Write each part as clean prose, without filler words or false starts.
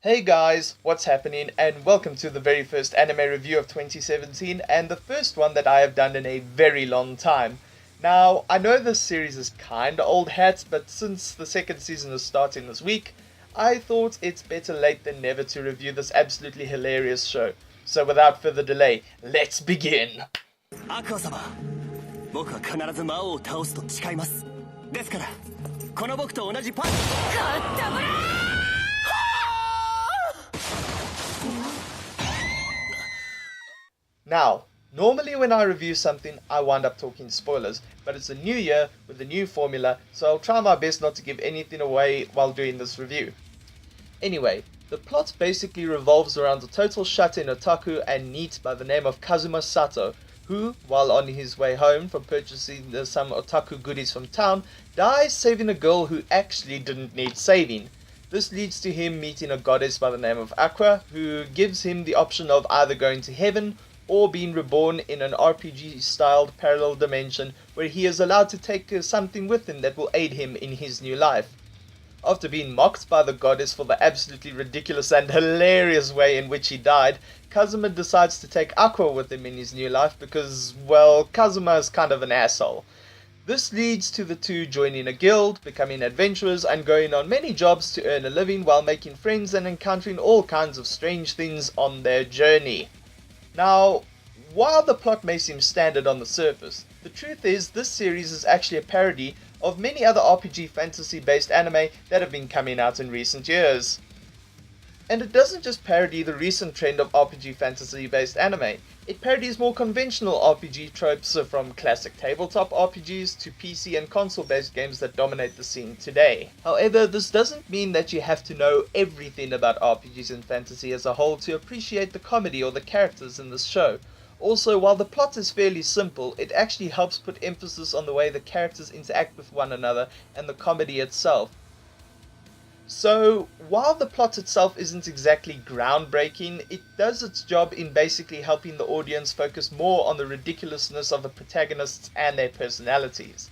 Hey guys, what's happening, and welcome to the very first anime review of 2017 and the first one that I have done in a very long time. Now, I know this series is kinda old hat, but since the second season is starting this week, I thought it's better late than never to review this absolutely hilarious show. So without further delay, let's begin! アクア様、僕は必ず魔王を倒すと誓います。ですから、この僕と同じパン。かったぶらー！ Now, normally when I review something, I wind up talking spoilers, but it's a new year with a new formula, so I'll try my best not to give anything away while doing this review. Anyway, the plot basically revolves around a total shut-in otaku and NEET by the name of Kazuma Sato, who, while on his way home from purchasing some otaku goodies from town, dies saving a girl who actually didn't need saving. This leads to him meeting a goddess by the name of Aqua, who gives him the option of either going to heaven or being reborn in an RPG-styled parallel dimension where he is allowed to take something with him that will aid him in his new life. After being mocked by the goddess for the absolutely ridiculous and hilarious way in which he died, Kazuma decides to take Aqua with him in his new life because, well, Kazuma is kind of an asshole. This leads to the two joining a guild, becoming adventurers, and going on many jobs to earn a living while making friends and encountering all kinds of strange things on their journey. Now, while the plot may seem standard on the surface, the truth is this series is actually a parody of many other RPG fantasy-based anime that have been coming out in recent years. And it doesn't just parody the recent trend of RPG fantasy-based anime, it parodies more conventional RPG tropes from classic tabletop RPGs to PC and console-based games that dominate the scene today. However, this doesn't mean that you have to know everything about RPGs and fantasy as a whole to appreciate the comedy or the characters in this show. Also, while the plot is fairly simple, it actually helps put emphasis on the way the characters interact with one another and the comedy itself. So, while the plot itself isn't exactly groundbreaking, it does its job in basically helping the audience focus more on the ridiculousness of the protagonists and their personalities.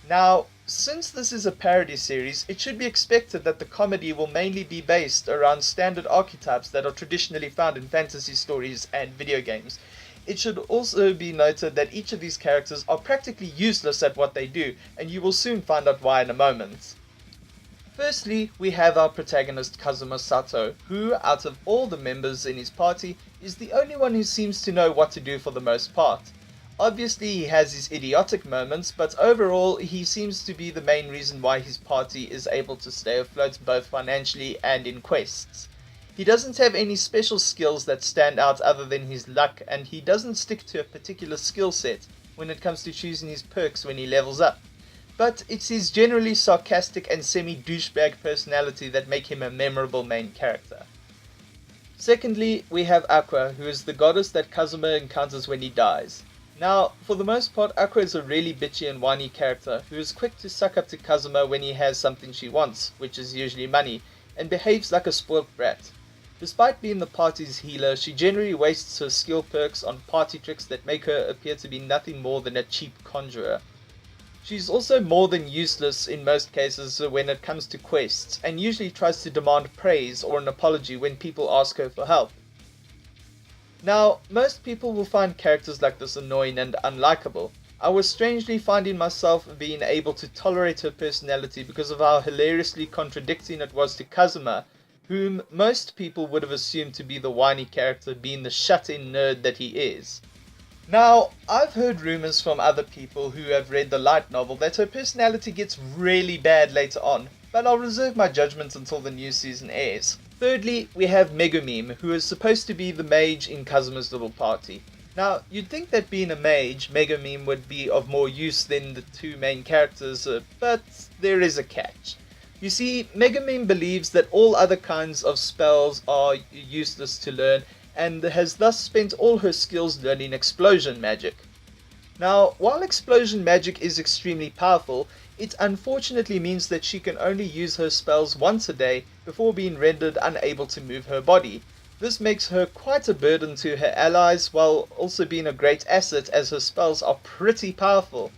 Now, since this is a parody series, it should be expected that the comedy will mainly be based around standard archetypes that are traditionally found in fantasy stories and video games. It should also be noted that each of these characters are practically useless at what they do, and you will soon find out why in a moment. Firstly, we have our protagonist Kazuma Sato, who, out of all the members in his party, is the only one who seems to know what to do for the most part. Obviously he has his idiotic moments, but overall he seems to be the main reason why his party is able to stay afloat both financially and in quests. He doesn't have any special skills that stand out other than his luck, and he doesn't stick to a particular skill set when it comes to choosing his perks when he levels up. But it's his generally sarcastic and semi-douchebag personality that make him a memorable main character. Secondly, we have Aqua, who is the goddess that Kazuma encounters when he dies. Now, for the most part, Aqua is a really bitchy and whiny character who is quick to suck up to Kazuma when he has something she wants, which is usually money, and behaves like a spoilt brat. Despite being the party's healer, she generally wastes her skill perks on party tricks that make her appear to be nothing more than a cheap conjurer. She's also more than useless in most cases when it comes to quests, and usually tries to demand praise or an apology when people ask her for help. Now, most people will find characters like this annoying and unlikable. I was strangely finding myself being able to tolerate her personality because of how hilariously contradicting it was to Kazuma, whom most people would have assumed to be the whiny character, being the shut-in nerd that he is. Now, I've heard rumors from other people who have read the light novel that her personality gets really bad later on, but I'll reserve my judgment until the new season airs. Thirdly, we have Megumime, who is supposed to be the mage in Kazuma's little party. Now, you'd think that being a mage, Megumime would be of more use than the two main characters, but there is a catch. You see, Megumime believes that all other kinds of spells are useless to learn, and has thus spent all her skills learning explosion magic. Now, while explosion magic is extremely powerful, it unfortunately means that she can only use her spells once a day before being rendered unable to move her body. This makes her quite a burden to her allies, while also being a great asset as her spells are pretty powerful.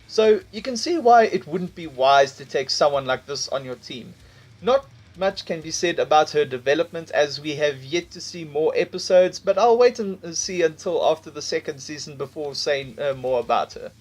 So you can see why it wouldn't be wise to take someone like this on your team. Not much can be said about her development as we have yet to see more episodes, but I'll wait and see until after the second season before saying more about her.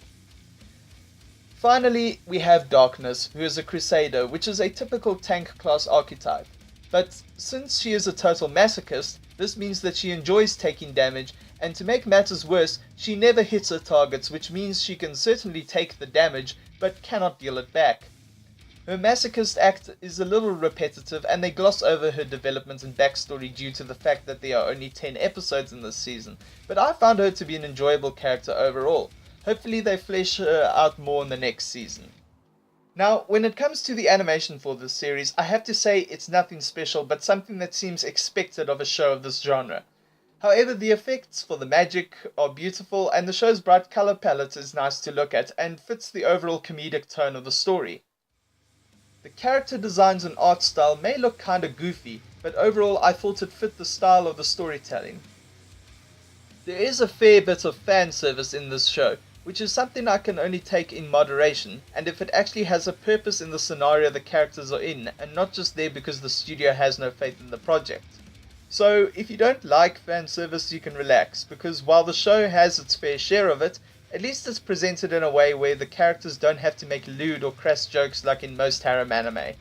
Finally, we have Darkness, who is a Crusader, which is a typical tank class archetype. But since she is a total masochist, this means that she enjoys taking damage, and to make matters worse, she never hits her targets, which means she can certainly take the damage, but cannot deal it back. Her masochist act is a little repetitive, and they gloss over her development and backstory due to the fact that there are only 10 episodes in this season, but I found her to be an enjoyable character overall. Hopefully they flesh her out more in the next season. Now, when it comes to the animation for this series, I have to say it's nothing special, but something that seems expected of a show of this genre. However, the effects for the magic are beautiful, and the show's bright color palette is nice to look at, and fits the overall comedic tone of the story. The character designs and art style may look kinda goofy, but overall I thought it fit the style of the storytelling. There is a fair bit of fan service in this show, which is something I can only take in moderation, and if it actually has a purpose in the scenario the characters are in, and not just there because the studio has no faith in the project. So, if you don't like fan service, you can relax, because while the show has its fair share of it, at least it's presented in a way where the characters don't have to make lewd or crass jokes like in most harem anime.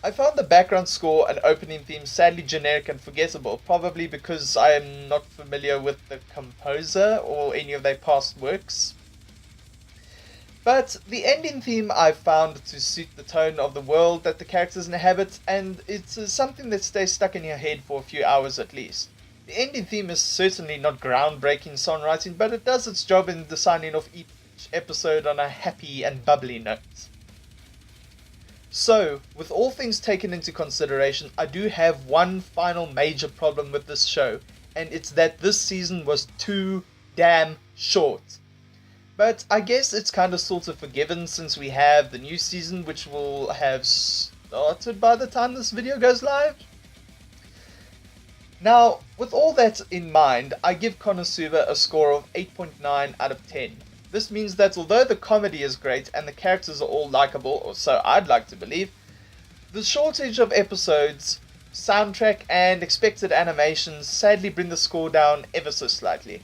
I found the background score and opening theme sadly generic and forgettable, probably because I am not familiar with the composer or any of their past works. But the ending theme I found to suit the tone of the world that the characters inhabit, and it's something that stays stuck in your head for a few hours at least. The ending theme is certainly not groundbreaking songwriting, but it does its job in the signing off each episode on a happy and bubbly note. So, with all things taken into consideration, I do have one final major problem with this show, and it's that this season was too damn short. But I guess it's kind of sort of forgiven since we have the new season, which will have started by the time this video goes live. Now, with all that in mind, I give Konosuba a score of 8.9 out of 10. This means that although the comedy is great and the characters are all likable, or so I'd like to believe, the shortage of episodes, soundtrack and expected animations sadly bring the score down ever so slightly.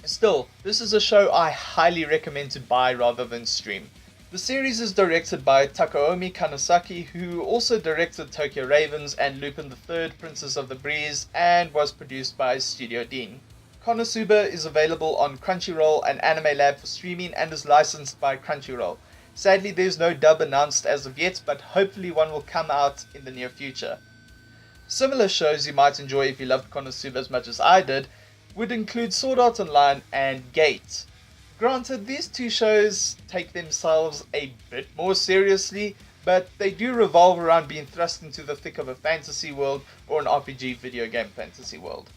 Still, this is a show I highly recommend to buy rather than stream. The series is directed by Takaomi Kanazaki, who also directed Tokyo Ravens and Lupin III, Princess of the Breeze, and was produced by Studio Deen. Konosuba is available on Crunchyroll and Anime Lab for streaming and is licensed by Crunchyroll. Sadly, there's no dub announced as of yet, but hopefully one will come out in the near future. Similar shows you might enjoy if you loved Konosuba as much as I did would include Sword Art Online and Gate. Granted, these two shows take themselves a bit more seriously, but they do revolve around being thrust into the thick of a fantasy world or an RPG video game fantasy world.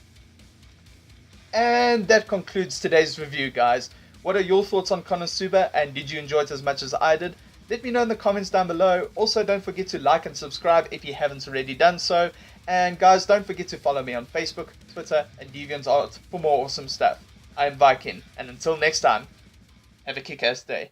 And that concludes today's review, guys. What are your thoughts on Konosuba, and did you enjoy it as much as I did? Let me know in the comments down below. Also, don't forget to like and subscribe if you haven't already done so. And guys, don't forget to follow me on Facebook, Twitter, and DeviantArt for more awesome stuff. I am Viking, and until next time, have a kick-ass day.